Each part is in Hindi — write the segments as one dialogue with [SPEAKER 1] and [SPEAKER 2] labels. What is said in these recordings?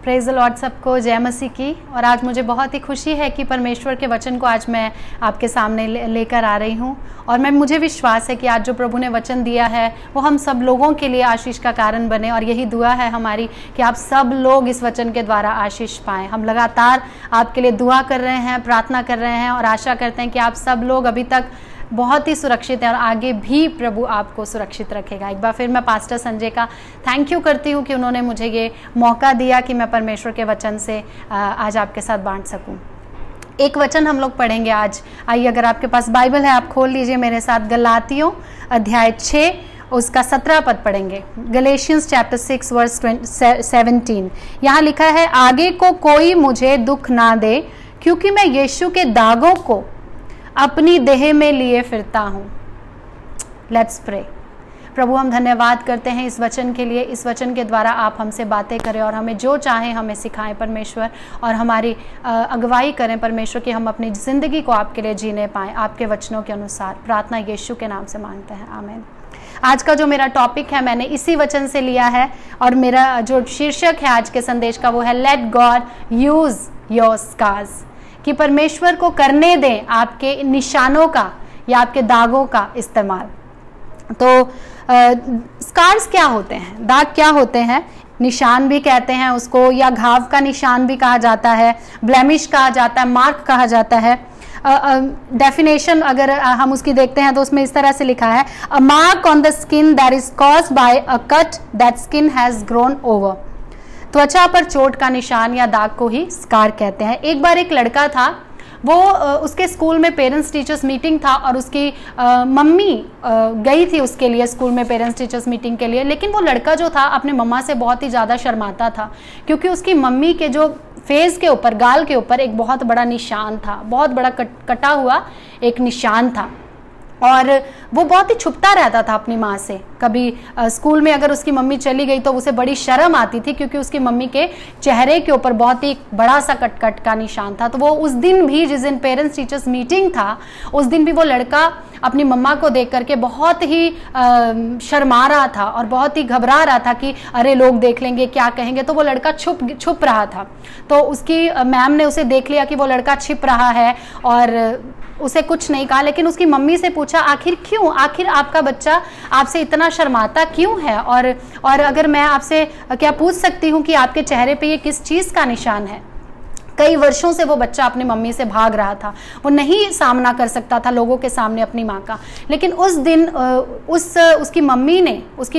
[SPEAKER 1] प्रेज़ द लॉर्ड सबको, जय मसीह की। और आज मुझे बहुत ही खुशी है कि परमेश्वर के वचन को आज मैं आपके सामने लेकर आ रही हूँ। और मुझे विश्वास है कि आज जो प्रभु ने वचन दिया है वो हम सब लोगों के लिए आशीष का कारण बने। और यही दुआ है हमारी कि आप सब लोग इस वचन के द्वारा आशीष पाएँ। हम लगातार आपके लिए दुआ कर रहे हैं, प्रार्थना कर रहे हैं और आशा करते हैं कि आप सब लोग अभी तक बहुत ही सुरक्षित है और आगे भी प्रभु आपको सुरक्षित रखेगा। एक बार फिर मैं पास्टर संजय का थैंक यू करती हूँ कि उन्होंने मुझे ये मौका दिया कि मैं परमेश्वर के वचन से आज आपके साथ बांट सकूँ। एक वचन हम लोग पढ़ेंगे आज। आइए, अगर आपके पास बाइबल है आप खोल लीजिए मेरे साथ। गलातियों अध्याय 6 उसका 17 पद पढ़ेंगे। Galatians chapter 6 verse 17। यहाँ लिखा है, आगे को कोई मुझे दुख ना दे क्योंकि मैं यीशु के दागों को अपनी देह में लिए फिरता हूँ। Let's pray. प्रभु, हम धन्यवाद करते हैं इस वचन के लिए। इस वचन के द्वारा आप हमसे बातें करें और हमें जो चाहें हमें सिखाएं परमेश्वर, और हमारी अगुवाई करें परमेश्वर कि हम अपनी ज़िंदगी को आपके लिए जीने पाएं आपके वचनों के अनुसार। प्रार्थना यीशु के नाम से मांगते हैं, आमीन। आज का जो मेरा टॉपिक है मैंने इसी वचन से लिया है और मेरा जो शीर्षक है आज के संदेश का वो है let God use your scars, कि परमेश्वर को करने दें आपके निशानों का या आपके दागों का इस्तेमाल। तो स्कार्स क्या होते हैं, दाग क्या होते हैं? निशान भी कहते हैं उसको, या घाव का निशान भी कहा जाता है, ब्लेमिश कहा जाता है, मार्क कहा जाता है। डेफिनेशन अगर हम उसकी देखते हैं तो उसमें इस तरह से लिखा है, a mark on the skin that is caused by a cut that skin has grown over. त्वचा पर चोट का निशान या दाग को ही स्कार कहते हैं। एक बार एक लड़का था, वो उसके स्कूल में पेरेंट्स टीचर्स मीटिंग था और उसकी मम्मी गई थी उसके लिए स्कूल में पेरेंट्स टीचर्स मीटिंग के लिए। लेकिन वो लड़का जो था अपने मम्मा से बहुत ही ज़्यादा शर्माता था क्योंकि उसकी मम्मी के जो फेस के ऊपर, गाल के ऊपर एक बहुत बड़ा निशान था, बहुत बड़ा कटा हुआ एक निशान था। और वो बहुत ही छुपता रहता था अपनी माँ से। कभी स्कूल में अगर उसकी मम्मी चली गई तो उसे बड़ी शर्म आती थी क्योंकि उसकी मम्मी के चेहरे के ऊपर बहुत ही बड़ा सा कट का निशान था। तो वो उस दिन भी, जिस दिन पेरेंट्स टीचर्स मीटिंग था, उस दिन भी वो लड़का अपनी मम्मा को देख करके बहुत ही शर्मा रहा था और बहुत ही घबरा रहा था कि अरे लोग देख लेंगे, क्या कहेंगे। तो वो लड़का छुप रहा था। तो उसकी मैम ने उसे देख लिया कि वो लड़का छिप रहा है और उसे कुछ नहीं कहा। लेकिन उसकी मम्मी से पूछा, आखिर क्यों, आखिर आपका बच्चा आपसे इतना शर्माता क्यों है? और अगर मैं आपसे क्या पूछ सकती हूँ कि आपके चेहरे पे ये किस चीज़ का निशान है? कई वर्षों से वो बच्चा अपनी मम्मी से भाग रहा था, वो नहीं सामना कर सकता था लोगों के सामने अपनी माँ का। लेकिन उस दिन उसकी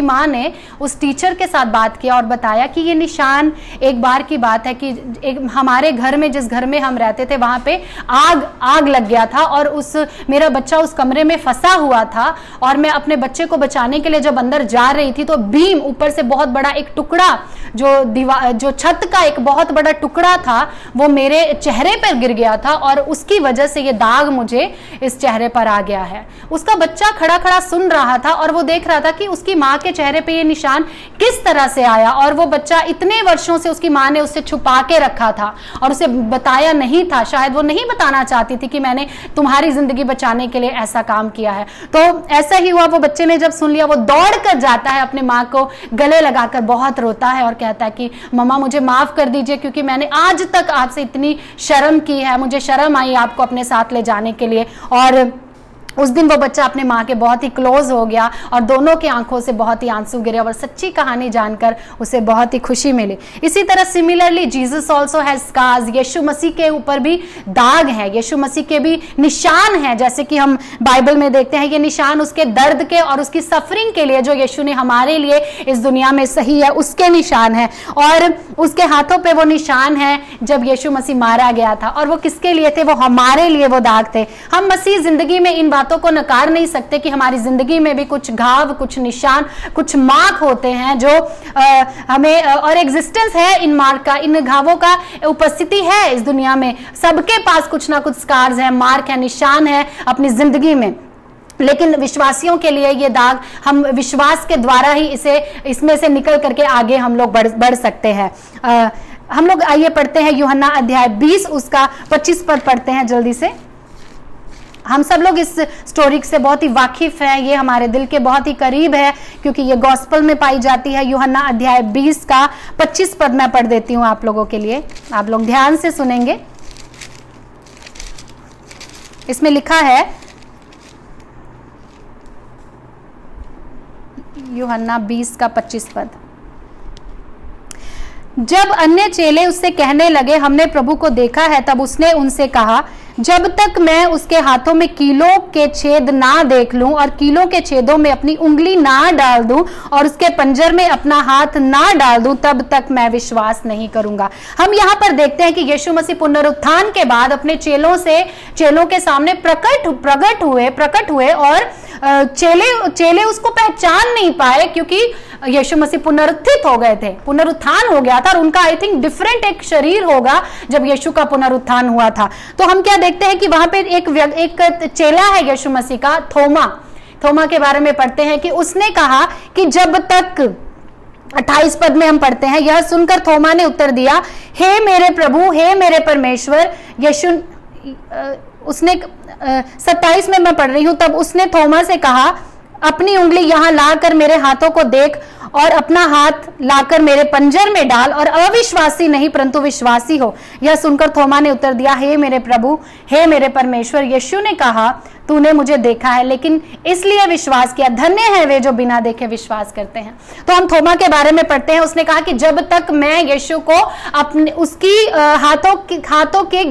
[SPEAKER 1] माँ ने उस टीचर के साथ बात किया और बताया कि ये निशान एक बार की बात है कि हमारे घर में, जिस घर में हम रहते थे, वहाँ पे आग लग गया था और मेरा बच्चा उस कमरे में फंसा हुआ था। और मैं अपने बच्चे को बचाने के लिए जब अंदर जा रही थी तो बीम ऊपर से बहुत बड़ा एक टुकड़ा, जो छत का एक बहुत बड़ा टुकड़ा था, वो मेरे चेहरे पर गिर गया था और उसकी वजह से ये दाग मुझे इस चेहरे पर आ गया है। उसका बच्चा खड़ा खड़ा सुन रहा था और वो देख रहा था कि उसकी माँ के चेहरे पे ये निशान किस तरह से आया। और वो बच्चा इतने वर्षों से उसकी माँ ने उससे छुपा के रखा था और उसे बताया नहीं था। शायद वो नहीं बताना चाहती थी कि मैंने तुम्हारी जिंदगी बचाने के लिए ऐसा काम किया है। तो ऐसा ही हुआ, वो बच्चे ने जब सुन लिया वो दौड़ कर जाता है, अपने माँ को गले लगाकर बहुत रोता है और कहता है कि मम्मा मुझे माफ कर दीजिए क्योंकि मैंने आज तक आपसे इतनी शर्म की है, मुझे शर्म आई आपको अपने साथ ले जाने के लिए। और उस दिन वो बच्चा अपने माँ के बहुत ही क्लोज हो गया और दोनों की आंखों से बहुत ही आंसू गिरे और सच्ची कहानी जानकर उसे बहुत ही खुशी मिली। इसी तरह similarly Jesus also has scars, Yeshu Masih के ऊपर भी दाग है, यीशु मसीह के भी निशान है। जैसे कि हम बाइबल में देखते हैं, ये निशान उसके दर्द के और उसकी सफरिंग के लिए जो यीशु ने हमारे लिए इस दुनिया में सही है उसके निशान है। और उसके हाथों पे वो निशान है जब यीशु मसीह मारा गया था। और वो किसके लिए थे? वो हमारे लिए वो दाग थे। हम मसीह जिंदगी में इन बातों को नकार नहीं सकते कि हमारी जिंदगी में भी कुछ घाव, कुछ निशान, कुछ मार्क होते हैं जो हमें, और एग्जिस्टेंस है इन मार्क का, इन घावों का उपस्थिति है इस दुनिया में। सबके पास कुछ ना कुछ स्कार्स है, मार्क है, निशान है अपनी जिंदगी में। लेकिन विश्वासियों के लिए ये दाग, हम विश्वास के द्वारा ही इसमें से निकल करके आगे हम लोग बढ़ सकते हैं। हम लोग आइए पढ़ते हैं यूहन्ना अध्याय 20 उसका 25 पद पढ़ते हैं जल्दी से। हम सब लोग इस स्टोरी से बहुत ही वाकिफ हैं, ये हमारे दिल के बहुत ही करीब है क्योंकि ये गॉस्पल में पाई जाती है। यूहन्ना अध्याय 20 का 25 पद मैं पढ़ देती हूँ आप लोगों के लिए, आप लोग ध्यान से सुनेंगे। इसमें लिखा है, यूहन्ना 20 का 25 पद, जब अन्य चेले उससे कहने लगे हमने प्रभु को देखा है, तब उसने उनसे कहा, जब तक मैं उसके हाथों में कीलों के छेद ना देख लूं और कीलों के छेदों में अपनी उंगली ना डाल दूं और उसके पंजर में अपना हाथ ना डाल दूं, तब तक मैं विश्वास नहीं करूंगा। हम यहाँ पर देखते हैं कि यीशु मसीह पुनरुत्थान के बाद अपने चेलों के सामने प्रकट हुए और चेले उसको पहचान नहीं पाए क्योंकि यीशु मसीह पुनरुत्थित हो गए थे, पुनरुत्थान हो गया था और उनका आई थिंक डिफरेंट एक शरीर होगा जब यीशु का पुनरुत्थान हुआ था। तो हम क्या देखते हैं कि वहां पे एक चेला है यीशु मसीह का, थोमा के बारे में पढ़ते हैं कि उसने कहा कि जब तक 28 पद में हम पढ़ते हैं, यह सुनकर थोमा ने उत्तर दिया, हे मेरे प्रभु, हे मेरे परमेश्वर। यीशु उसने 27 में मैं पढ़ रही हूं, तब उसने थोमा से कहा, अपनी उंगली यहां लाकर मेरे हाथों को देख और अपना हाथ लाकर मेरे पंजर में डाल और अविश्वासी नहीं परंतु विश्वासी हो। यह सुनकर थोमा ने उत्तर दिया, हे मेरे प्रभु, हे मेरे परमेश्वर। यीशु ने कहा, तूने मुझे देखा है लेकिन इसलिए विश्वास किया, धन्य है वे जो बिना देखे विश्वास करते हैं। तो हम थोमा के बारे में पढ़ते हैं, उसने कहा कि जब तक मैं यीशु को अपने उसकी हाथों के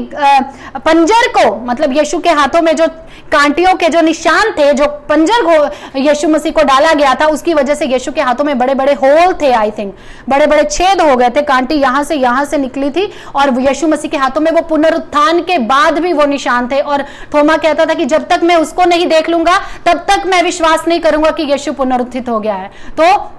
[SPEAKER 1] पंजर को, मतलब यीशु के हाथों में जो कांटियों के जो निशान थे, जो पंजर यीशु मसीह को डाला गया था, उसकी वजह से यीशु के हाथों में बड़े बड़े होल थे, आई थिंक बड़े बड़े छेद हो गए थे, कांटी यहां से निकली थी और यीशु मसीह के हाथों में वो पुनरुत्थान के बाद भी वो निशान थे। और थोमा कहता था कि जब तक मैं उसको नहीं देख लूंगा तब तक मैं विश्वास नहीं करूंगा कि यीशु पुनरुत्थित हो गया है। तो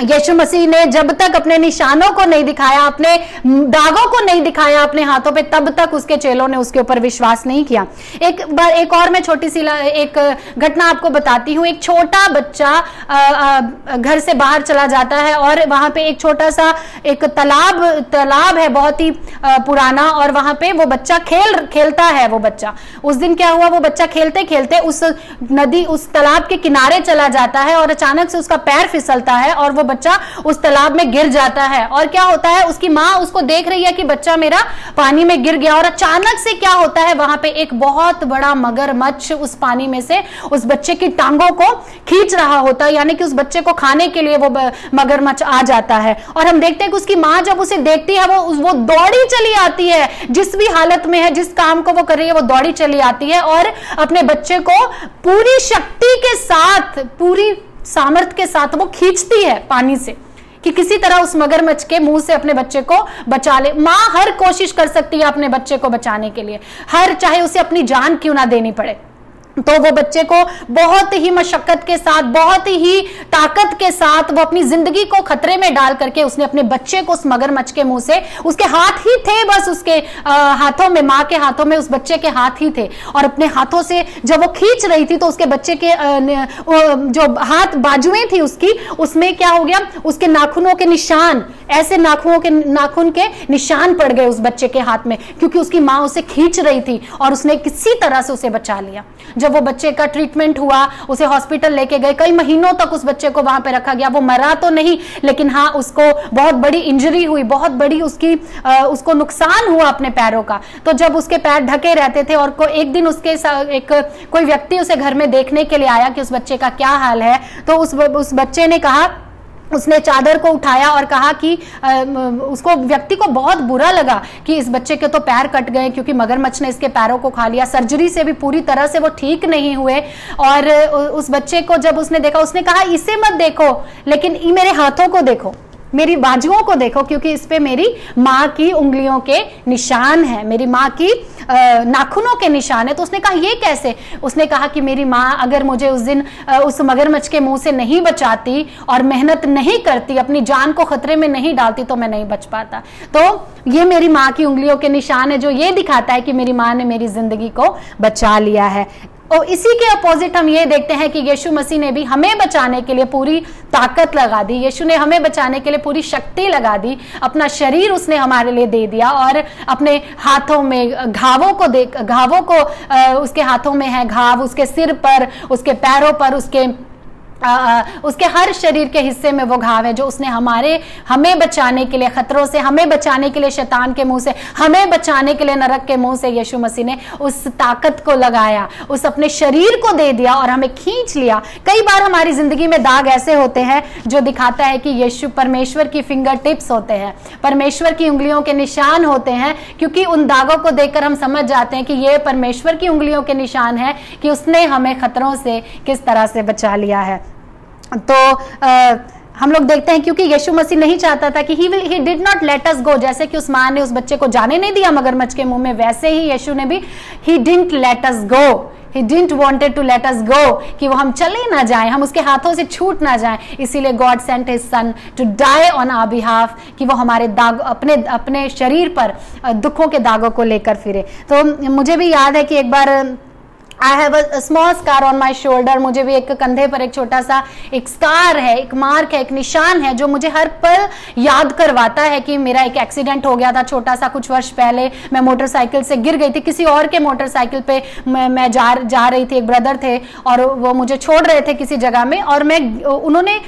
[SPEAKER 1] यीशु मसीह ने जब तक अपने निशानों को नहीं दिखाया, अपने दागों को नहीं दिखाया अपने हाथों पे, तब तक उसके चेलों ने उसके ऊपर विश्वास नहीं किया। एक और मैं छोटी सी एक घटना आपको बताती हूँ। एक छोटा बच्चा घर से बाहर चला जाता है और वहां पे एक छोटा सा एक तालाब है, बहुत ही पुराना, और वहां पे वो बच्चा खेलता है। वो बच्चा उस दिन क्या हुआ, वो बच्चा खेलते खेलते उस तालाब के किनारे चला जाता है और अचानक से उसका पैर फिसलता है और वो बच्चा उस तालाब में गिर जाता है। और क्या होता है, उसकी माँ उसको देख रही है कि बच्चा मेरा पानी में गिर गया और अचानक से क्या होता है, वहां पे एक बहुत बड़ा मगरमच्छ उस पानी में से उस बच्चे की टांगों को खींच रहा होता है, यानी कि उस बच्चे को खाने के लिए वो मगरमच्छ आ जाता है। और हम देखते हैं कि उसकी माँ जब उसे देखती है वो दौड़ी चली आती है, जिस भी हालत में है, जिस काम को वो कर रही है, वो दौड़ी चली आती है और अपने बच्चे को पूरी शक्ति के साथ, पूरी सामर्थ्य के साथ वो खींचती है पानी से कि किसी तरह उस मगरमच्छ के मुंह से अपने बच्चे को बचा ले। मां हर कोशिश कर सकती है अपने बच्चे को बचाने के लिए, चाहे उसे अपनी जान क्यों ना देनी पड़े। तो वो बच्चे को बहुत ही मशक्कत के साथ, बहुत ही ताकत के साथ, वो अपनी जिंदगी को खतरे में डाल करके उसने अपने बच्चे को उस मगरमच्छ के मुंह से, उसके हाथ ही थे बस, उसके हाथों में, माँ के हाथों में उस बच्चे के हाथ ही थे, और अपने हाथों से जब वो खींच रही थी तो उसके बच्चे के जो हाथ बाजुएं थी उसकी, उसमें क्या हो गया, उसके नाखूनों के निशान, ऐसे नाखून के निशान पड़ गए उस बच्चे के हाथ में, क्योंकि उसकी माँ उसे खींच रही थी और उसने किसी तरह से उसे बचा लिया। जब वो बच्चे का ट्रीटमेंट हुआ, उसे हॉस्पिटल लेके गए, कई महीनों तक उस बच्चे को वहां पे रखा गया। वो मरा तो नहीं, लेकिन हाँ उसको बहुत बड़ी इंजरी हुई, बहुत बड़ी उसको नुकसान हुआ अपने पैरों का। तो जब उसके पैर ढके रहते थे और एक दिन उसके कोई व्यक्ति उसे घर में देखने के लिए आया कि उस बच्चे का क्या हाल है, तो उस बच्चे ने कहा, उसने चादर को उठाया और कहा कि उसको, व्यक्ति को बहुत बुरा लगा कि इस बच्चे के तो पैर कट गए क्योंकि मगरमच्छ ने इसके पैरों को खा लिया, सर्जरी से भी पूरी तरह से वो ठीक नहीं हुए। और उस बच्चे को जब उसने देखा, उसने कहा इसे मत देखो, लेकिन मेरे हाथों को देखो, मेरी बाजुओं को देखो, क्योंकि इस पे मेरी माँ की उंगलियों के निशान है, मेरी माँ की नाखूनों के निशान है। तो उसने कहा ये कैसे? उसने कहा कि मेरी माँ अगर मुझे उस दिन उस मगरमच्छ के मुंह से नहीं बचाती और मेहनत नहीं करती, अपनी जान को खतरे में नहीं डालती, तो मैं नहीं बच पाता। तो ये मेरी माँ की उंगलियों के निशान है, जो ये दिखाता है कि मेरी माँ ने मेरी जिंदगी को बचा लिया है। और इसी के अपोजिट हम ये देखते हैं कि यीशु मसीह ने भी हमें बचाने के लिए पूरी ताकत लगा दी, यीशु ने हमें बचाने के लिए पूरी शक्ति लगा दी, अपना शरीर उसने हमारे लिए दे दिया और अपने हाथों में घावों को उसके हाथों में है घाव, उसके सिर पर, उसके पैरों पर, उसके हर शरीर के हिस्से में वो घाव है, जो उसने हमें बचाने के लिए, खतरों से हमें बचाने के लिए, शैतान के मुंह से हमें बचाने के लिए, नरक के मुंह से यीशु मसीह ने उस ताकत को लगाया, उस अपने शरीर को दे दिया और हमें खींच लिया। कई बार हमारी जिंदगी में दाग ऐसे होते हैं जो दिखाता है कि यीशु परमेश्वर की फिंगर टिप्स होते हैं, परमेश्वर की उंगलियों के निशान होते हैं, क्योंकि उन दागों को देखकर हम समझ जाते हैं कि ये परमेश्वर की उंगलियों के निशान है कि उसने हमें खतरों से किस तरह से बचा लिया है। तो हम लोग देखते हैं क्योंकि यीशु मसीह नहीं चाहता था कि he did not let us go, जैसे कि उस मां ने उस बच्चे को जाने नहीं दिया मगरमच्छ के मुंह में, वैसे ही यीशु ने भी he didn't let us go, he didn't wanted to let us go, कि वो हम चले ना जाएं, हम उसके हाथों से छूट ना जाएं। इसीलिए God sent his son to die on our behalf, कि वो हमारे दाग अपने शरीर पर दुखों के दागों को लेकर फिरे। तो मुझे भी याद है कि एक बार I have a small scar on my shoulder, मुझे भी एक कंधे पर एक छोटा सा एक स्कार है, एक मार्क है, एक निशान है, जो मुझे हर पल याद करवाता है कि मेरा एक एक्सीडेंट हो गया था छोटा सा कुछ वर्ष पहले। मैं मोटरसाइकिल से गिर गई थी, किसी और के मोटरसाइकिल पे मैं जा रही थी, एक ब्रदर थे और वो मुझे छोड़ रहे थे किसी जगह में, और उन्होंने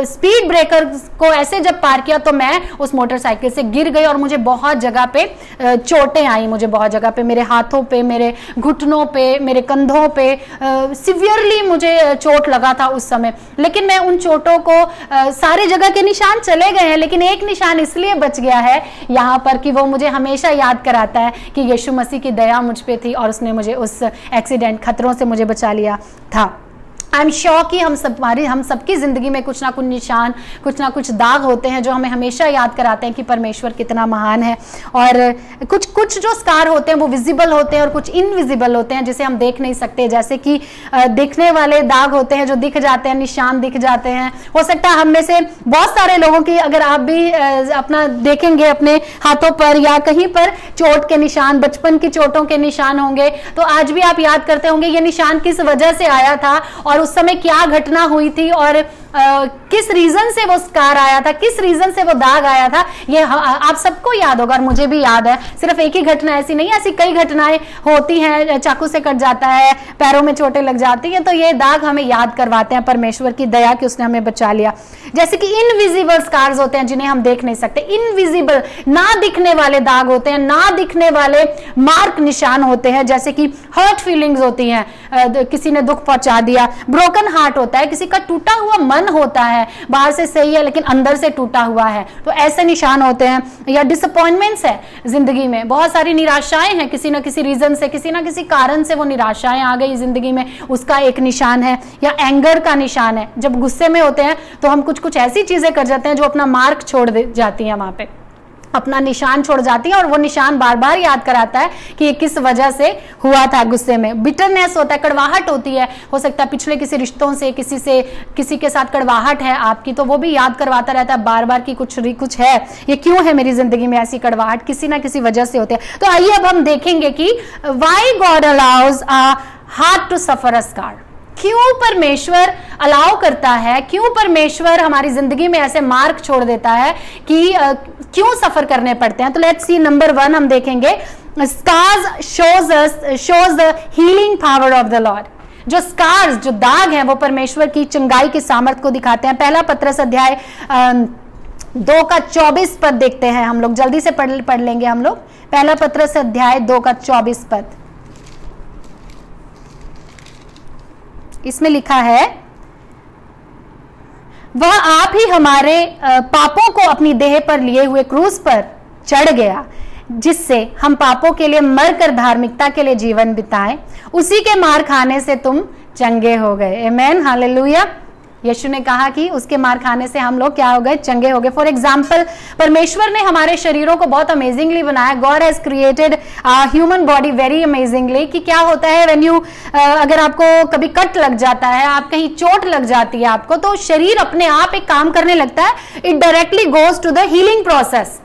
[SPEAKER 1] स्पीड ब्रेकर को ऐसे जब पार किया तो मैं उस मोटरसाइकिल से गिर गई और मुझे बहुत जगह पे चोटें आई, मुझे बहुत जगह पे, मेरे हाथों पे, मेरे घुटनों पे, मेरे कंधों पे सिवियरली मुझे चोट लगा था उस समय। लेकिन मैं उन चोटों को सारे जगह के निशान चले गए हैं, लेकिन एक निशान इसलिए बच गया है यहाँ पर कि वो मुझे हमेशा याद कराता है कि यीशु मसीह की दया मुझ पे थी और उसने मुझे उस एक्सीडेंट खतरों से मुझे बचा लिया था। आई एम श्योर कि हम सबकी जिंदगी में कुछ ना कुछ निशान, कुछ ना कुछ दाग होते हैं जो हमें हमेशा याद कराते हैं कि परमेश्वर कितना महान है। और कुछ जो स्कार होते हैं वो विजिबल होते हैं और कुछ इनविजिबल होते हैं जिसे हम देख नहीं सकते, जैसे कि दिखने वाले दाग होते हैं जो दिख जाते हैं, निशान दिख जाते हैं। हो सकता है हम में से बहुत सारे लोगों की, अगर आप भी अपना देखेंगे अपने हाथों पर या कहीं पर चोट के निशान, बचपन की चोटों के निशान होंगे, तो आज भी आप याद करते होंगे ये निशान किस वजह से आया था और उस समय क्या घटना हुई थी और किस रीजन से वो स्कार आया था, किस रीजन से वो दाग आया था। ये आप सबको याद होगा और मुझे भी याद है। सिर्फ एक ही घटना ऐसी नहीं, ऐसी कई घटनाएं होती हैं, चाकू से कट जाता है, पैरों में चोटें लग जाती हैं, तो ये दाग हमें याद करवाते हैं परमेश्वर की दया कि उसने हमें बचा लिया। जैसे कि इनविजिबल स्कार्स होते हैं जिन्हें हम देख नहीं सकते, इनविजिबल ना दिखने वाले दाग होते हैं, ना दिखने वाले मार्क निशान होते हैं, जैसे कि हर्ट फीलिंग्स होती हैं, किसी ने दुख पहुंचा दिया, ब्रोकन हार्ट होता है, किसी का टूटा हुआ मन होता है, बाहर से सही है लेकिन अंदर से टूटा हुआ है, तो ऐसे निशान होते हैं। या डिसअपॉइंटमेंट्स है जिंदगी में, बहुत सारी निराशाएं हैं, किसी ना किसी रीजन से, किसी ना किसी कारण से वो निराशाएं आ गई जिंदगी में, उसका एक निशान है। या एंगर का निशान है, जब गुस्से में होते हैं तो हम कुछ ऐसी चीजें कर जाते हैं जो अपना मार्क छोड़ जाती हैं, वहां पे अपना निशान छोड़ जाती है और वो निशान बार बार याद कराता है कि ये किस वजह से हुआ था गुस्से में। बिटरनेस होता है, कड़वाहट होती है, हो सकता है पिछले किसी रिश्तों से किसी के साथ कड़वाहट है आपकी, तो वो भी याद करवाता रहता है बार बार कि कुछ है, ये क्यों है मेरी जिंदगी में ऐसी कड़वाहट, किसी ना किसी वजह से होती है। तो आइए अब हम देखेंगे कि why God allows a heart to suffer a scar, क्यों परमेश्वर अलाउ करता है, क्यों परमेश्वर हमारी जिंदगी में ऐसे मार्क छोड़ देता है कि क्यों सफर करने पड़ते हैं। तो लेट्स सी, नंबर 1 हम देखेंगे, scars shows the healing power of the Lord. जो स्कार्स, जो दाग हैं, वो परमेश्वर की चंगाई की सामर्थ को दिखाते हैं। पहला पत्रस अध्याय 2 का 24 पद देखते हैं हम लोग, जल्दी से पढ़ लेंगे हम लोग। पहला पत्रस अध्याय 2 का 24 पद, इसमें लिखा है, वह आप ही हमारे पापों को अपनी देह पर लिए हुए क्रूस पर चढ़ गया, जिससे हम पापों के लिए मरकर धार्मिकता के लिए जीवन बिताएं। उसी के मार खाने से तुम चंगे हो गए। आमेन, हालेलुया। यीशु ने कहा कि उसके मार खाने से हम लोग क्या हो गए, चंगे हो गए। फॉर एग्जाम्पल, परमेश्वर ने हमारे शरीरों को बहुत अमेजिंगली बनाया। God has created human body very amazingly. कि क्या होता है, व्हेन यू अगर आपको कभी कट लग जाता है, आप कहीं चोट लग जाती है आपको, तो शरीर अपने आप एक काम करने लगता है, it directly goes to the healing process.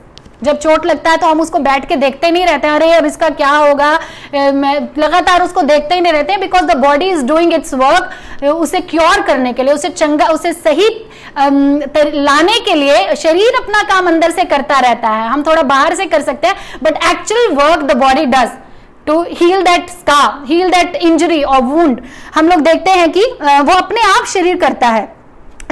[SPEAKER 1] जब चोट लगता है तो हम उसको बैठ के देखते नहीं रहते हैं, अरे अब इसका क्या होगा, लगातार उसको देखते ही नहीं रहते हैं, because the body is doing it's work. उसे क्योर करने के लिए, उसे चंगा, उसे सही लाने के लिए शरीर अपना काम अंदर से करता रहता है। हम थोड़ा बाहर से कर सकते हैं, but actual work the body does to heal that scar, heal that injury और वुंड। हम लोग देखते हैं कि वो अपने आप शरीर करता है।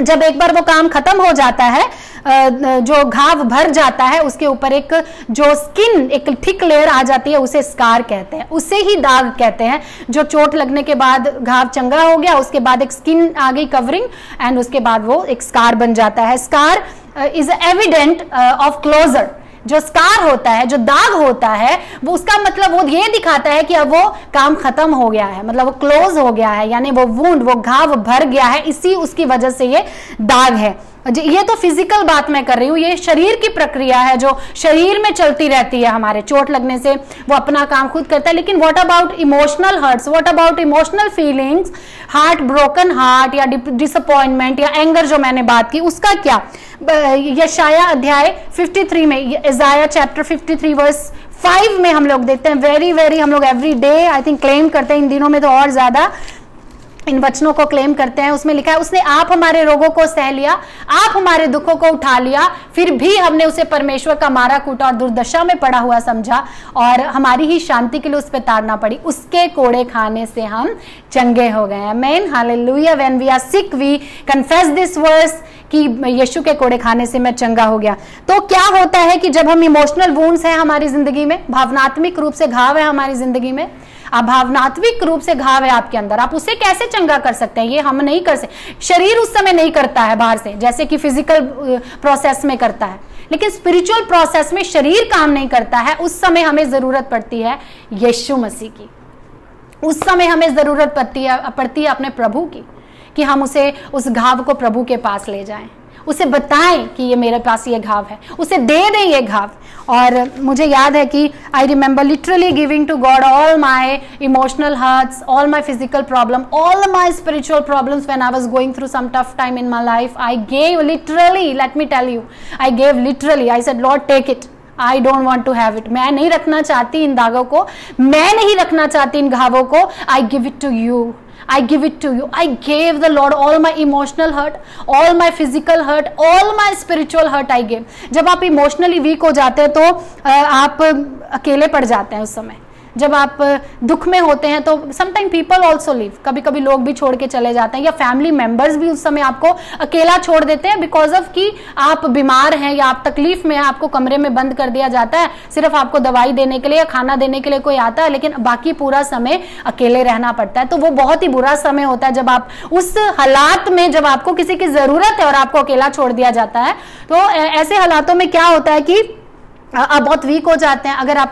[SPEAKER 1] जब एक बार वो काम खत्म हो जाता है, जो घाव भर जाता है, उसके ऊपर एक जो स्किन, एक थिक लेयर आ जाती है, उसे स्कार कहते हैं, उसे ही दाग कहते हैं। जो चोट लगने के बाद घाव चंगा हो गया, उसके बाद एक स्किन आ गई कवरिंग, एंड उसके बाद वो एक स्कार बन जाता है। Scar is evident of closure. जो स्कार होता है, जो दाग होता है, वो उसका मतलब वो ये दिखाता है कि अब वो काम खत्म हो गया है, मतलब वो क्लोज हो गया है, यानी वो वुंड, वो घाव भर गया है, इसी उसकी वजह से ये दाग है। ये तो फिजिकल बात मैं कर रही हूँ, ये शरीर की प्रक्रिया है जो शरीर में चलती रहती है। हमारे चोट लगने से वो अपना काम खुद करता है। लेकिन what about emotional hurts, what about emotional feelings, heart broken heart या डिसअपॉइंटमेंट या एंगर जो मैंने बात की, उसका क्या? यशाया अध्याय 53 में, इज़ाया चैप्टर 53 वर्स 5 में हम लोग देखते हैं, वेरी हम लोग every day I think claim करते हैं, इन दिनों में तो और ज्यादा इन वचनों को क्लेम करते हैं। उसमें लिखा है, उसने आप हमारे रोगों को सह लिया, आप हमारे दुखों को उठा लिया, फिर भी हमने उसे परमेश्वर का मारा कूटा और दुर्दशा में पड़ा हुआ समझा, और हमारी ही शांति के लिए उस पर ताड़ना पड़ी, उसके कोड़े खाने से हम चंगे हो गए। आमीन, hallelujah. When we are sick we confess this verse कि यीशु के कोड़े खाने से मैं चंगा हो गया। तो क्या होता है कि जब हम इमोशनल वुंड्स हैं हमारी जिंदगी में, भावनात्मक रूप से घाव है हमारी जिंदगी में, आप भावनात्मक रूप से घाव है आपके अंदर, आप उसे कैसे चंगा कर सकते हैं? ये हम नहीं कर सकते। शरीर उस समय नहीं करता है बाहर से, जैसे कि फिजिकल प्रोसेस में करता है, लेकिन स्पिरिचुअल प्रोसेस में शरीर काम नहीं करता है। उस समय हमें जरूरत पड़ती है यीशु मसीह की, उस समय हमें जरूरत पड़ती है अपने प्रभु की, कि हम उसे, उस घाव को प्रभु के पास ले जाएं, उसे बताएं कि ये मेरे पास ये घाव है, उसे दे दें ये घाव। और मुझे याद है कि I remember literally giving to God all my emotional hurts, all my physical problem, all my spiritual problems when I was going through some tough time in my life. I gave literally, let me tell you, I gave literally, I said Lord take it, I don't want to have it. मैं नहीं रखना चाहती इन दागों को, मैं नहीं रखना चाहती इन घावों को, I give it to you, I give it to you. I gave the Lord all my emotional hurt, all my physical hurt, all my spiritual hurt I gave. जब आप इमोशनली वीक हो जाते हैं तो आप अकेले पड़ जाते हैं उस समय। जब आप दुख में होते हैं तो समटाइम पीपल ऑल्सो लीव, कभी कभी लोग भी छोड़ के चले जाते हैं, या फैमिली मेंबर्स भी उस समय आपको अकेला छोड़ देते हैं, बिकॉज ऑफ कि आप बीमार हैं या आप तकलीफ में हैं, आपको कमरे में बंद कर दिया जाता है, सिर्फ आपको दवाई देने के लिए या खाना देने के लिए कोई आता है, लेकिन बाकी पूरा समय अकेले रहना पड़ता है। तो वो बहुत ही बुरा समय होता है जब आप उस हालात में, जब आपको किसी की जरूरत है और आपको अकेला छोड़ दिया जाता है। तो ऐसे हालातों में क्या होता है कि आप बहुत वीक हो जाते हैं। अगर आप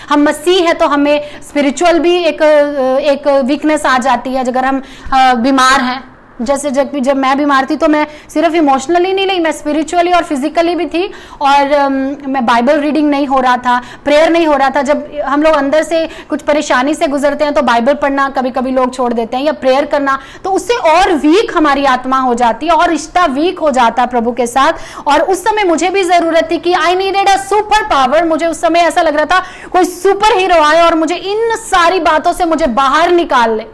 [SPEAKER 1] हम मसीह है तो हमें स्पिरिचुअल भी एक वीकनेस आ जाती है। अगर हम बीमार हैं, जैसे जब मैं बीमार थी तो मैं सिर्फ इमोशनली नहीं ली, मैं स्पिरिचुअली और फिजिकली भी थी, और मैं बाइबल रीडिंग नहीं हो रहा था, प्रेयर नहीं हो रहा था। जब हम लोग अंदर से कुछ परेशानी से गुजरते हैं तो बाइबल पढ़ना कभी कभी लोग छोड़ देते हैं, या प्रेयर करना, तो उससे और वीक हमारी आत्मा हो जाती है और रिश्ता वीक हो जाता है प्रभु के साथ। और उस समय मुझे भी जरूरत थी कि I needed a super power. मुझे उस समय ऐसा लग रहा था कोई सुपर हीरो आए और मुझे इन सारी बातों से मुझे बाहर निकाल ले,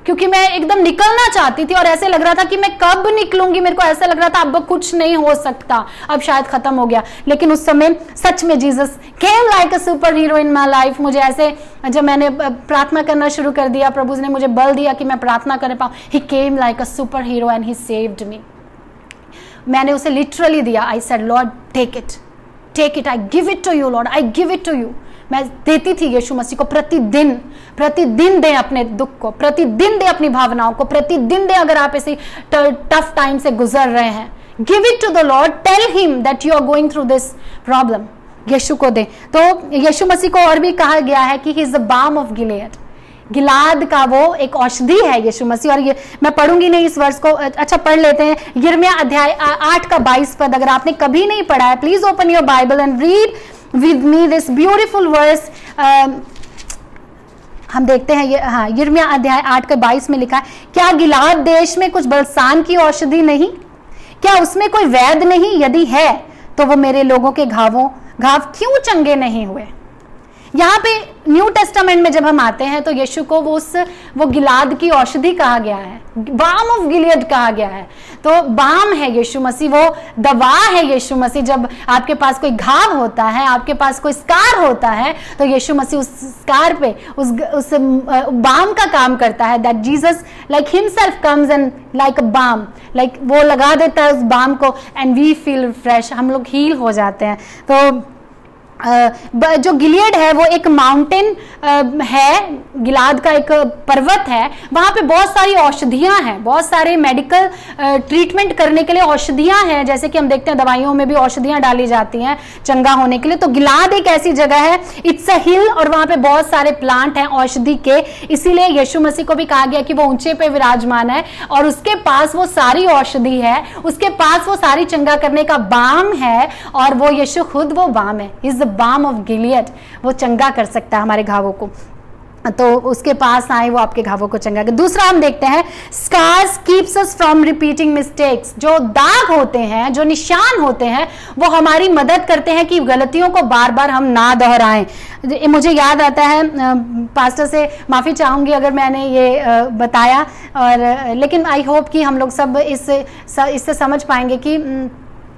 [SPEAKER 1] क्योंकि मैं एकदम निकलना चाहती थी और ऐसे लग रहा था कि मैं कब निकलूंगी। मेरे को ऐसा लग रहा था अब कुछ नहीं हो सकता, अब शायद खत्म हो गया। लेकिन उस समय सच में Jesus came like a super hero in my life. मुझे ऐसे, जब मैंने प्रार्थना करना शुरू कर दिया, प्रभु ने मुझे बल दिया कि मैं प्रार्थना कर पाऊं, he came like a super hero and he saved me. मैंने उसे लिटरली दिया। I said Lord take it, I give it to you Lord, I give it to you. मैं देती थी यीशु मसीह को, प्रतिदिन दे अपने दुख को, प्रतिदिन दे अपनी भावनाओं को, प्रतिदिन दे। अगर आप ऐसे टफ टाइम से गुजर रहे हैं, give it to the Lord, tell him that you are going through this problem. Yeshu को दे। तो यीशु मसीह को और भी कहा गया है कि he is the balm of Gilead. गिलाद का वो एक औषधि है यीशु मसीह। और ये मैं पढ़ूंगी नहीं इस वर्ष को, अच्छा पढ़ लेते हैं। यिर्मयाह अध्याय 8 का 22 पद। अगर आपने कभी नहीं पढ़ा है, please open your Bible and read with me this beautiful verse. हम देखते हैं ये, हाँ, यिर्मयाह अध्याय 8 के 22 में लिखा है, क्या गिलाद देश में कुछ बलसान की औषधि नहीं? क्या उसमें कोई वैद्य नहीं? यदि है तो वो मेरे लोगों के घावों घाव क्यों चंगे नहीं हुए? यहाँ पे न्यू टेस्टामेंट में जब हम आते हैं तो यीशु को वो गिलाद की औषधि कहा गया है, बाम ऑफ गिलियड कहा गया है। तो बाम है यीशु मसीह, वो दवा है यीशु मसीह। जब आपके पास कोई घाव होता है, आपके पास कोई स्कार होता है, तो यीशु मसीह उस स्कार पे उस बाम का काम करता है। That Jesus like himself comes and like a balm, like वो लगा देता है उस बाम को एंड वी फील फ्रेश, हम लोग हील हो जाते हैं। तो जो गिलियड है वो एक माउंटेन है, गिलाद का एक पर्वत है, वहां पे बहुत सारी औषधियां हैं, बहुत सारे मेडिकल ट्रीटमेंट करने के लिए औषधियां हैं। जैसे कि हम देखते हैं दवाइयों में भी औषधियां डाली जाती हैं चंगा होने के लिए। तो गिलाद एक ऐसी जगह है, इट्स अ हिल, और वहां पे बहुत सारे प्लांट हैं औषधि के, इसीलिए यीशु मसीह को भी कहा गया कि वो ऊंचे पे विराजमान है और उसके पास वो सारी औषधि है, उसके पास वो सारी चंगा करने का बाम है, और वो यीशु खुद वो बाम है, इज बाम ऑफ गिलियड। वो चंगा कर सकता है हमारे घावों को, तो उसके पास आए वो आपके घावों को चंगा कर। दूसरा हम देखते हैं scars keeps us from repeating mistakes. जो दाग होते हैं, जो निशान होते हैं, वो हमारी मदद करते हैं कि गलतियों को बार बार हम ना दोहराएं। मुझे याद आता है, पास्टर से माफी चाहूंगी अगर मैंने ये बताया, और लेकिन आई होप कि हम लोग सब इससे समझ पाएंगे कि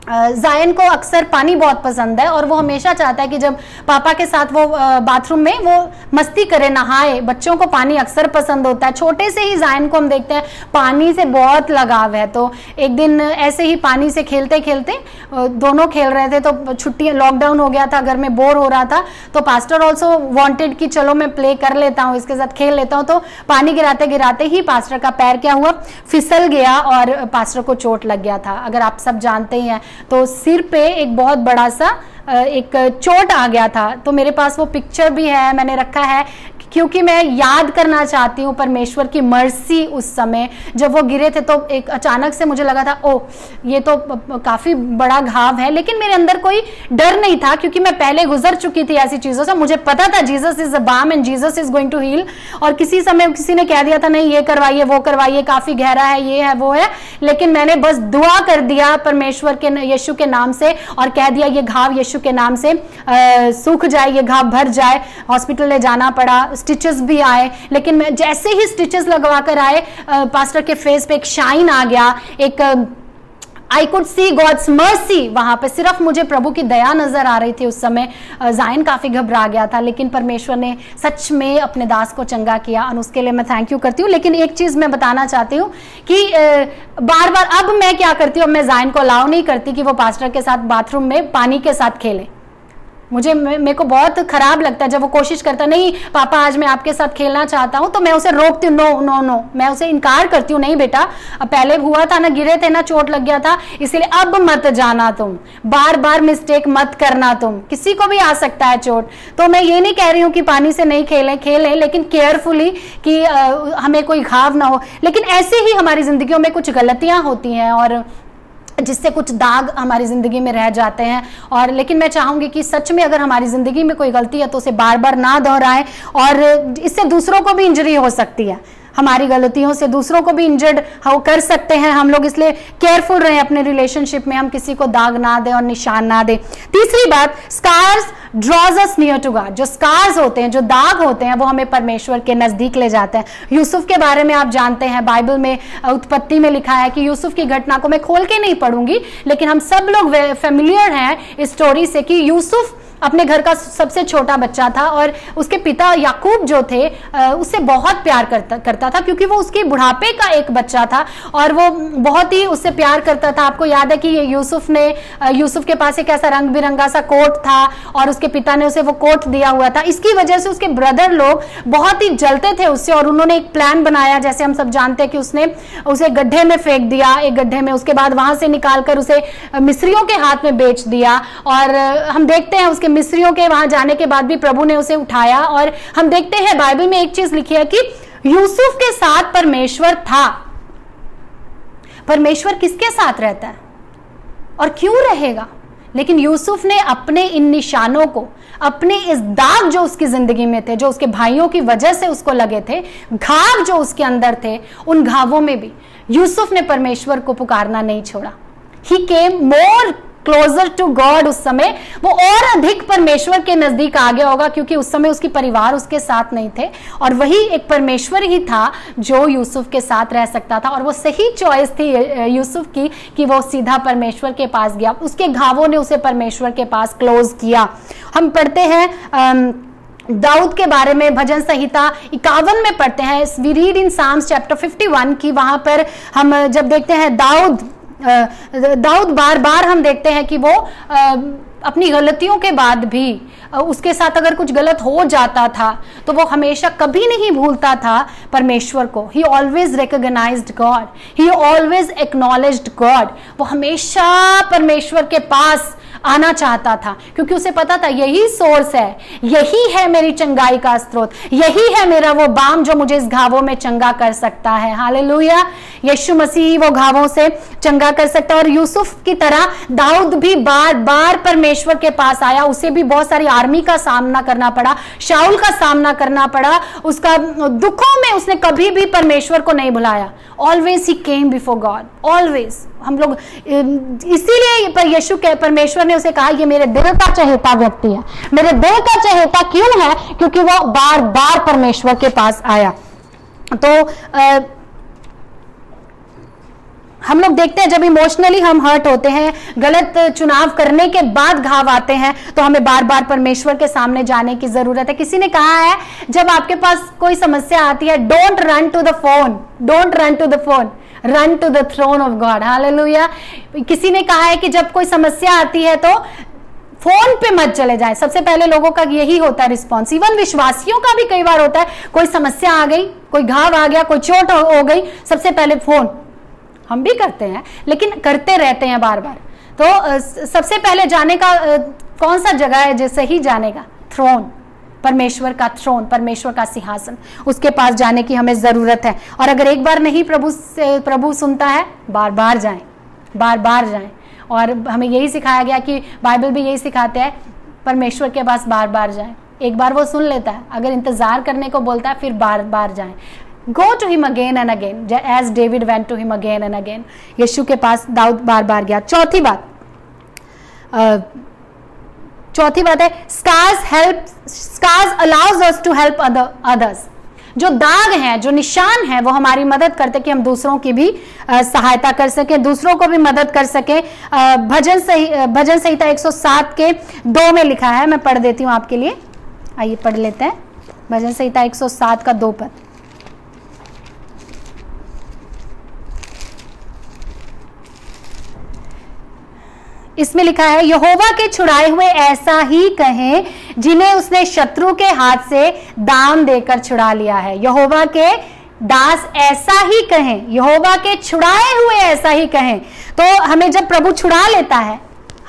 [SPEAKER 1] जायन को अक्सर पानी बहुत पसंद है और वो हमेशा चाहता है कि जब पापा के साथ वो बाथरूम में वो मस्ती करे, नहाए। बच्चों को पानी अक्सर पसंद होता है, छोटे से ही जायन को हम देखते हैं पानी से बहुत लगाव है। तो एक दिन ऐसे ही पानी से खेलते खेलते दोनों खेल रहे थे, तो छुट्टी, लॉकडाउन हो गया था, घर में बोर हो रहा था, तो पास्टर ऑल्सो वांटेड कि चलो मैं प्ले कर लेता हूँ, इसके साथ खेल लेता हूँ। तो पानी गिराते गिराते ही पास्टर का पैर क्या हुआ, फिसल गया और पास्टर को चोट लग गया था। अगर आप सब जानते ही हैं, तो सिर पे एक बहुत बड़ा सा एक चोट आ गया था। तो मेरे पास वो पिक्चर भी है, मैंने रखा है, क्योंकि मैं याद करना चाहती हूँ परमेश्वर की मर्सी। उस समय जब वो गिरे थे तो एक अचानक से मुझे लगा था ओ ये तो काफी बड़ा घाव है, लेकिन मेरे अंदर कोई डर नहीं था क्योंकि मैं पहले गुजर चुकी थी ऐसी चीजों से। मुझे पता था Jesus is a balm and Jesus is going to heal. और किसी समय किसी ने कह दिया था नहीं ये करवाइए वो करवाइए, काफी गहरा है, ये है वो है, लेकिन मैंने बस दुआ कर दिया परमेश्वर के यीशु के नाम से और कह दिया ये घाव यीशु के नाम से सूख जाए, ये घाव भर जाए। हॉस्पिटल ले जाना पड़ा, स्टिचेस भी आए, लेकिन मैं जैसे ही स्टिचेस लगवा कर आए पास्टर के फेस पे एक शाइन आ गया, एक I could see God's mercy. वहां पे सिर्फ मुझे प्रभु की दया नजर आ रही थी उस समय। जायन काफी घबरा गया था, लेकिन परमेश्वर ने सच में अपने दास को चंगा किया और उसके लिए मैं थैंक यू करती हूँ। लेकिन एक चीज मैं बताना चाहती हूँ कि बार बार अब मैं क्या करती हूँ, अब मैं जायन को अलाउ नहीं करती कि वो पास्टर के साथ बाथरूम में पानी के साथ खेले। मेरे को बहुत खराब लगता है जब वो कोशिश करता नहीं पापा आज मैं आपके साथ खेलना चाहता हूं, तो मैं उसे रोकती हूँ, नो नो नो, मैं उसे इनकार करती हूँ, नहीं बेटा अब पहले हुआ था ना, गिरे थे ना, चोट लग गया था, इसलिए अब मत जाना, तुम बार बार मिस्टेक मत करना, तुम किसी को भी आ सकता है चोट। तो मैं ये नहीं कह रही हूँ कि पानी से नहीं खेलें, लेकिन केयरफुली कि हमें कोई घाव ना हो। लेकिन ऐसे ही हमारी जिंदगियों में कुछ गलतियां होती हैं और जिससे कुछ दाग हमारी जिंदगी में रह जाते हैं। और लेकिन मैं चाहूंगी कि सच में अगर हमारी जिंदगी में कोई गलती है तो उसे बार बार ना दोहराएं, और इससे दूसरों को भी इंजरी हो सकती है। हमारी गलतियों से दूसरों को भी इंजर्ड कर सकते हैं हम लोग, इसलिए केयरफुल रहें अपने रिलेशनशिप में, हम किसी को दाग ना दें और निशान ना दें। तीसरी बात, scars draws us near to God. जो स्कार्स होते हैं, जो दाग होते हैं, वो हमें परमेश्वर के नजदीक ले जाते हैं। यूसुफ के बारे में आप जानते हैं, बाइबल में उत्पत्ति में लिखा है कि यूसुफ की घटना को मैं खोल के नहीं पढ़ूंगी, लेकिन हम सब लोग फेमिलियर हैं इस स्टोरी से कि यूसुफ अपने घर का सबसे छोटा बच्चा था और उसके पिता याकूब जो थे उससे बहुत प्यार करता था, क्योंकि वो उसकी बुढ़ापे का एक बच्चा था और वो बहुत ही उससे प्यार करता था। आपको याद है कि यूसुफ के पास एक ऐसा रंग बिरंगा सा कोट था और उसके पिता ने उसे वो कोट दिया हुआ था। इसकी वजह से उसके ब्रदर लोग बहुत ही जलते थे उससे और उन्होंने एक प्लान बनाया, जैसे हम सब जानते हैं कि उसने उसे गड्ढे में फेंक दिया, एक गड्ढे में, उसके बाद वहां से निकालकर उसे मिस्रियों के हाथ में बेच दिया। और हम देखते हैं उसके मिस्रियों के वहां जाने के बाद भी प्रभु ने उसे उठाया। और हम देखते हैं बाइबल में एक चीज लिखी है कि यूसुफ के साथ परमेश्वर था। परमेश्वर किसके साथ रहता है और क्यों रहेगा? लेकिन यूसुफ ने अपने इन निशानों को, अपने इस दाग जो उसकी जिंदगी में थे, जो उसके भाइयों की वजह से उसको लगे थे, घाव जो उसके अंदर थे, उन घावों में भी यूसुफ ने परमेश्वर को पुकारना नहीं छोड़ा। He came more closer to God, उस समय वो और अधिक परमेश्वर के नजदीक आ गया होगा, क्योंकि उस समय उसकी परिवार उसके साथ नहीं थे और वही एक परमेश्वर ही था जो यूसुफ के साथ रह सकता था। और वो सही चॉइस थी यूसुफ की कि वो सीधा परमेश्वर के पास गया, उसके घावों ने उसे परमेश्वर के पास क्लोज किया। हम पढ़ते हैं दाऊद के बारे में, भजन संहिता 51 में पढ़ते हैं, we read in Psalms chapter 51 की वहां पर हम जब देखते हैं दाऊद बार बार हम देखते हैं कि वो अपनी गलतियों के बाद भी उसके साथ अगर कुछ गलत हो जाता था तो वो हमेशा कभी नहीं भूलता था परमेश्वर को। He always recognised God, he always acknowledged God. वो हमेशा परमेश्वर के पास आना चाहता था, क्योंकि उसे पता था यही सोर्स है, यही है मेरी चंगाई का स्रोत, यही है मेरा वो बाम जो मुझे इस घावों में चंगा कर सकता है। हालेलुया, यीशु मसीह वो घावों से चंगा कर सकता है। और यूसुफ की तरह दाऊद भी बार बार परमेश्वर के पास आया, उसे भी बहुत सारी आर्मी का सामना करना पड़ा, शाऊल का सामना करना पड़ा, उसका दुखों में उसने कभी भी परमेश्वर को नहीं भुलाया। ऑलवेज ही केम बिफोर गॉड, ऑलवेज। हम लोग इसीलिए यीशु के परमेश्वर ने उसे कहा ये मेरे दिल का चहेता व्यक्ति है। मेरे दिल का चहेता क्यों है? क्योंकि वो बार बार परमेश्वर के पास आया। तो हम लोग देखते हैं जब इमोशनली हम हर्ट होते हैं, गलत चुनाव करने के बाद घाव आते हैं, तो हमें बार बार परमेश्वर के सामने जाने की जरूरत है। किसी ने कहा है जब आपके पास कोई समस्या आती है, don't run to the phone, don't run to the phone, run to the throne of God. Hallelujah. किसी ने कहा है कि जब कोई समस्या आती है तो फोन पे मत चले जाएं। सबसे पहले लोगों का यही होता है रिस्पॉन्स। इवन विश्वासियों का भी कई बार होता है, कोई समस्या आ गई, कोई घाव आ गया, कोई चोट हो गई, सबसे पहले फोन। हम भी करते हैं, लेकिन करते रहते हैं बार बार। तो सबसे पहले जाने का कौन सा जगह है जैसे ही जाने का? थ्रोन, परमेश्वर का थ्रोन, परमेश्वर का सिंहासन, उसके पास जाने की हमें जरूरत है। और अगर एक बार नहीं प्रभु सुनता है, बार बार जाएं, बार बार जाएं। और हमें यही सिखाया गया कि बाइबल भी यही सिखाते हैं, परमेश्वर के पास बार बार जाएं। एक बार वो सुन लेता है, अगर इंतजार करने को बोलता है फिर बार बार जाएं। Go to him again and again, as David went to him again and again. यीशु के पास दाऊद बार बार गया। चौथी बात है scars allows us to help others. जो दाग हैं, जो निशान हैं, वो हमारी मदद करते कि हम दूसरों की भी सहायता कर सकें, दूसरों को भी मदद कर सकें। भजन संहिता 107 के 2 में लिखा है, मैं पढ़ देती हूँ आपके लिए। आइए पढ़ लेते हैं। भजन संहिता 107 का 2 पद। इसमें लिखा है, यहोवा के छुड़ाए हुए ऐसा ही कहें जिन्हें उसने शत्रु के हाथ से दाम देकर छुड़ा लिया है। यहोवा के दास ऐसा ही कहें, यहोवा के छुड़ाए हुए ऐसा ही कहें। तो हमें जब प्रभु छुड़ा लेता है,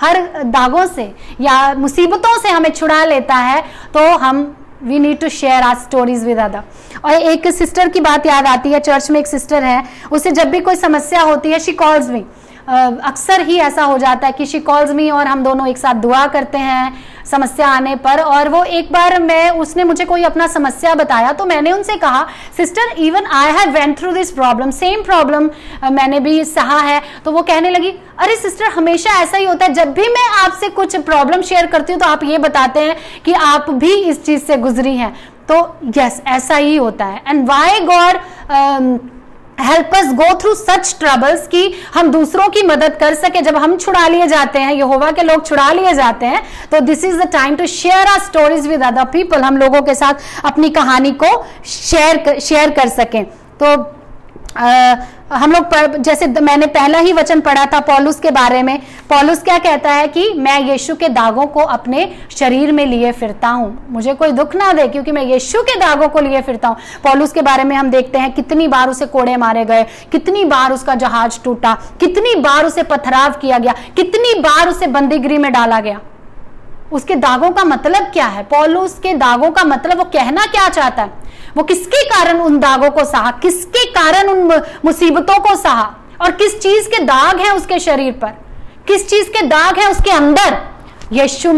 [SPEAKER 1] हर दागों से या मुसीबतों से हमें छुड़ा लेता है, तो हम we need to share our stories with other. और एक सिस्टर की बात याद आती है, चर्च में एक सिस्टर है, उसे जब भी कोई समस्या होती है, शी कॉल्स मी। अक्सर ही ऐसा हो जाता है कि शी कॉल्स मी और हम दोनों एक साथ दुआ करते हैं समस्या आने पर। और वो एक बार उसने मुझे कोई अपना समस्या बताया, तो मैंने उनसे कहा, sister even I have went through this problem, same problem मैंने भी सहा है। तो वो कहने लगी, अरे सिस्टर हमेशा ऐसा ही होता है, जब भी मैं आपसे कुछ प्रॉब्लम शेयर करती हूँ तो आप ये बताते हैं कि आप भी इस चीज से गुजरी हैं। तो यस, ऐसा ही होता है। And why God help us go through such troubles, कि हम दूसरों की मदद कर सके। जब हम छुड़ा लिए जाते हैं, यहोवा के लोग छुड़ा लिए जाते हैं, तो this is the time to share our stories with other people. हम लोगों के साथ अपनी कहानी को शेयर कर सकें। तो हम लोग जैसे मैंने पहला ही वचन पढ़ा था पौलुस के बारे में। पौलुस क्या कहता है कि मैं यीशु के दागों को अपने शरीर में लिए फिरता हूं, मुझे कोई दुख ना दे क्योंकि मैं यीशु के दागों को लिए फिरता हूं। पौलुस के बारे में हम देखते हैं कितनी बार उसे कोड़े मारे गए, कितनी बार उसका जहाज टूटा, कितनी बार उसे पथराव किया गया, कितनी बार उसे बंदीगृह में डाला गया। उसके दागों का मतलब क्या है? पौलुस के दागों का मतलब वो कहना क्या चाहता है? वो किसके कारण उन दागों को सहा, किसके कारण उन मुसीबतों को सहा, और किस चीज के दाग हैं उसके शरीर पर, किस चीज के दाग हैं उसके अंदर? यीशु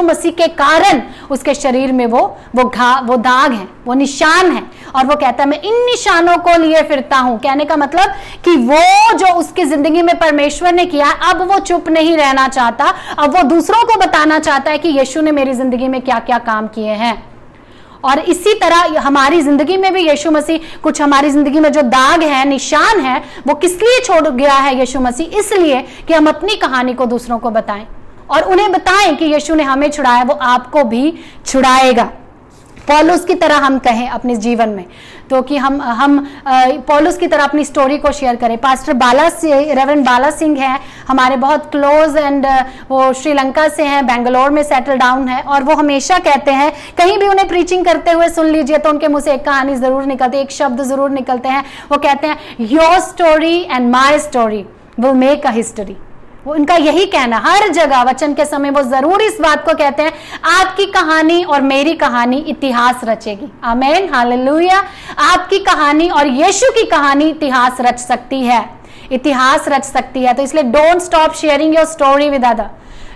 [SPEAKER 1] मसीह के कारण उसके शरीर में वो दाग है, वो निशान है। और वो कहता है मैं इन निशानों को लिए फिरता हूं। कहने का मतलब कि वो जो उसकी जिंदगी में परमेश्वर ने किया, अब वो चुप नहीं रहना चाहता, अब वो दूसरों को बताना चाहता है कि यीशु ने मेरी जिंदगी में क्या क्या काम किए हैं। और इसी तरह हमारी जिंदगी में भी यीशु मसीह कुछ हमारी जिंदगी में जो दाग है, निशान है, वो किस लिए छोड़ गया है यीशु मसीह? इसलिए कि हम अपनी कहानी को दूसरों को बताएं और उन्हें बताएं कि यीशु ने हमें छुड़ाया, वो आपको भी छुड़ाएगा। पौलुस की तरह हम कहें अपने जीवन में, तो कि हम पौलुस की तरह अपनी स्टोरी को शेयर करें। पास्टर रेवरेंड बाला सिंह है हमारे बहुत क्लोज, एंड वो श्रीलंका से हैं, बेंगलोर में सेटल डाउन है। और वो हमेशा कहते हैं, कहीं भी उन्हें प्रीचिंग करते हुए सुन लीजिए तो उनके मुंह से एक कहानी जरूर निकलती है, एक शब्द जरूर निकलते हैं। वो कहते हैं, your story and my story will make a history. वो इनका यही कहना, हर जगह वचन के समय वो जरूर इस बात को कहते हैं, आपकी कहानी और मेरी कहानी इतिहास रचेगी। आमेन, हालेलुया। आपकी कहानी और यीशु की कहानी इतिहास रच सकती है, इतिहास रच सकती है। तो इसलिए don't stop sharing your story with other,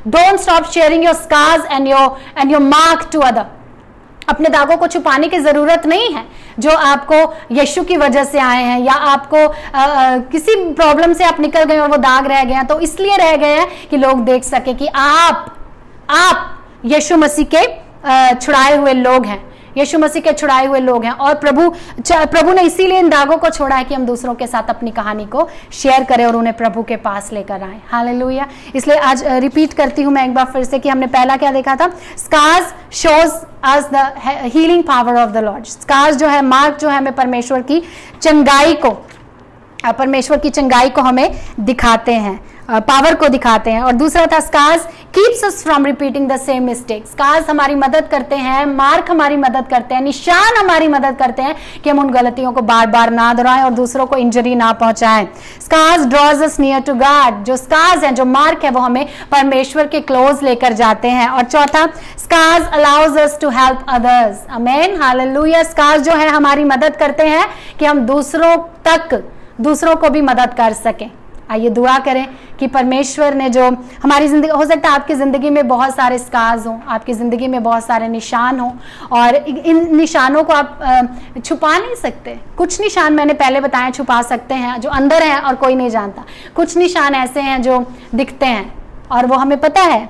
[SPEAKER 1] don't stop sharing your scars and your mark to other. अपने दागों को छुपाने की जरूरत नहीं है जो आपको यीशु की वजह से आए हैं, या आपको किसी प्रॉब्लम से आप निकल गए और वो दाग रह गए हैं, तो इसलिए रह गए हैं कि लोग देख सके कि आप यीशु मसीह के छुड़ाए हुए लोग हैं, यीशु मसीह के छुड़ाए हुए लोग हैं। और प्रभु ने इसीलिए इन दागों को छोड़ा है कि हम दूसरों के साथ अपनी कहानी को शेयर करें और उन्हें प्रभु के पास लेकर आए। हालेलुया। इसलिए आज रिपीट करती हूं मैं एक बार फिर से कि हमने पहला क्या देखा था? Scars shows us the healing power of the Lord. Scars जो है, मार्क जो है, हमें परमेश्वर की चंगाई को हमें दिखाते हैं, पावर को दिखाते हैं। और दूसरा था, scars keeps us from repeating the same mistake. Scars हमारी मदद करते हैं, मार्क हमारी मदद करते हैं, निशान हमारी मदद करते हैं कि हम उन गलतियों को बार बार ना दोहराएं और दूसरों को इंजरी ना पहुंचाएं। Scars draws us near to God. जो स्कार्स हैं, जो मार्क है, वो हमें परमेश्वर के क्लोज लेकर जाते हैं। और चौथा, scars allows us to help others. Amen, hallelujah. Scars जो है हमारी मदद करते हैं कि हम दूसरों को भी मदद कर सकें। आइए दुआ करें कि परमेश्वर ने जो हमारी जिंदगी, हो सकता है आपकी जिंदगी में बहुत सारे स्कार्स हों, आपकी जिंदगी में बहुत सारे निशान हों, और इन निशानों को आप छुपा नहीं सकते। कुछ निशान मैंने पहले बताया छुपा सकते हैं, जो अंदर है और कोई नहीं जानता। कुछ निशान ऐसे हैं जो दिखते हैं और वो हमें पता है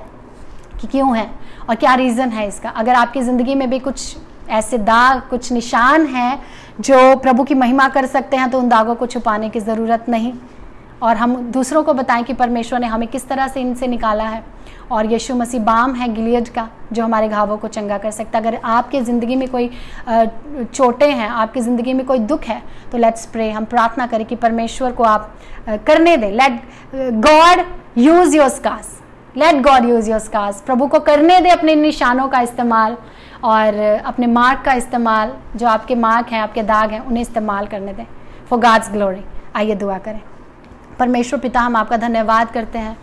[SPEAKER 1] कि क्यों है और क्या रीज़न है इसका। अगर आपकी ज़िंदगी में भी कुछ ऐसे दाग, कुछ निशान हैं जो प्रभु की महिमा कर सकते हैं, तो उन दागों को छुपाने की ज़रूरत नहीं, और हम दूसरों को बताएं कि परमेश्वर ने हमें किस तरह से इनसे निकाला है। और यीशु मसीह बाम है गिलियड का, जो हमारे घावों को चंगा कर सकता है। अगर आपके ज़िंदगी में कोई चोटें हैं, आपकी ज़िंदगी में कोई दुख है, तो लेट्स प्रे, हम प्रार्थना करें कि परमेश्वर को आप करने दें। Let God use your scars, let God use your scars. प्रभु को करने दें अपने निशानों का इस्तेमाल और अपने मार्क का इस्तेमाल, जो आपके मार्क हैं, आपके दाग हैं, उन्हें इस्तेमाल करने दें फॉर गॉड्स ग्लोरी। आइए दुआ करें। परमेश्वर पिता, हम आपका धन्यवाद करते हैं।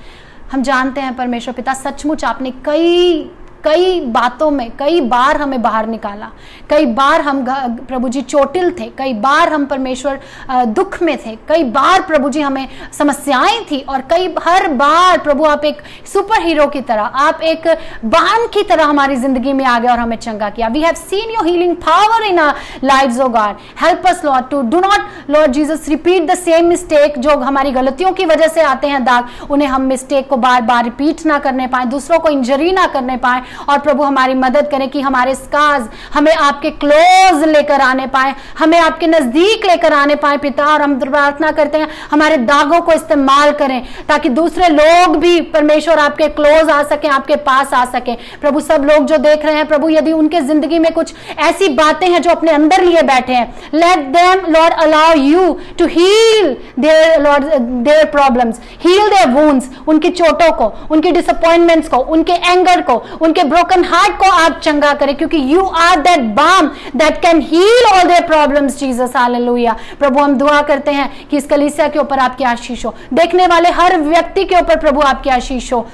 [SPEAKER 1] हम जानते हैं परमेश्वर पिता, सचमुच आपने कई बातों में कई बार हमें बाहर निकाला। कई बार हम प्रभु जी चोटिल थे, कई बार हम परमेश्वर दुख में थे, कई बार प्रभु जी हमें समस्याएं थी, और हर बार प्रभु आप एक सुपर हीरो की तरह, आप एक बाण की तरह हमारी जिंदगी में आ गए और हमें चंगा किया। We have seen your healing power in our lives O God. Help us Lord to do not Lord Jesus repeat the same mistake. जो हमारी गलतियों की वजह से आते हैं दाग, उन्हें हम मिस्टेक को बार बार रिपीट ना करने पाए, दूसरों को इंजरी ना करने पाए। और प्रभु हमारी मदद करें कि हमारे स्कार्स हमें आपके क्लोज लेकर आने पाए, हमें आपके नजदीक लेकर आने पाए पिता। और हम प्रार्थना करते हैं हमारे दागों को इस्तेमाल करें ताकि दूसरे लोग भी परमेश्वर आपके क्लोज आ सकें, आपके पास आ सकें। प्रभु सब लोग जो देख रहे हैं प्रभु, यदि उनके जिंदगी में कुछ ऐसी बातें हैं जो अपने अंदर लिए बैठे हैं, let them Lord allow you to heal their Lord their problems, heal their wounds. उनकी चोटों को, उनकी डिसअपॉइंटमेंट्स को, उनके एंगर को, उनके ब्रोकन हार्ट को आप चंगा करें, क्योंकि you are that balm that can heal all their problems Jesus. Hallelujah. प्रभु हम दुआ करते हैं कि इस कलीसिया के ऊपर आपकी आशीष हो, देखने वाले हर व्यक्ति के ऊपर प्रभु आपकी आशीष हो।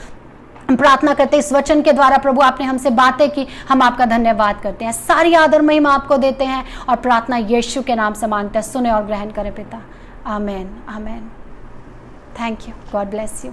[SPEAKER 1] हम प्रार्थना करते हैं इस वचन के द्वारा प्रभु आपने हमसे बातें की, हम आपका धन्यवाद करते हैं, सारी आदर महिमा आपको देते हैं और प्रार्थना यीशु के नाम से मांगते हैं। सुने और ग्रहण करें पिता। Amen, amen. Thank you. God bless you.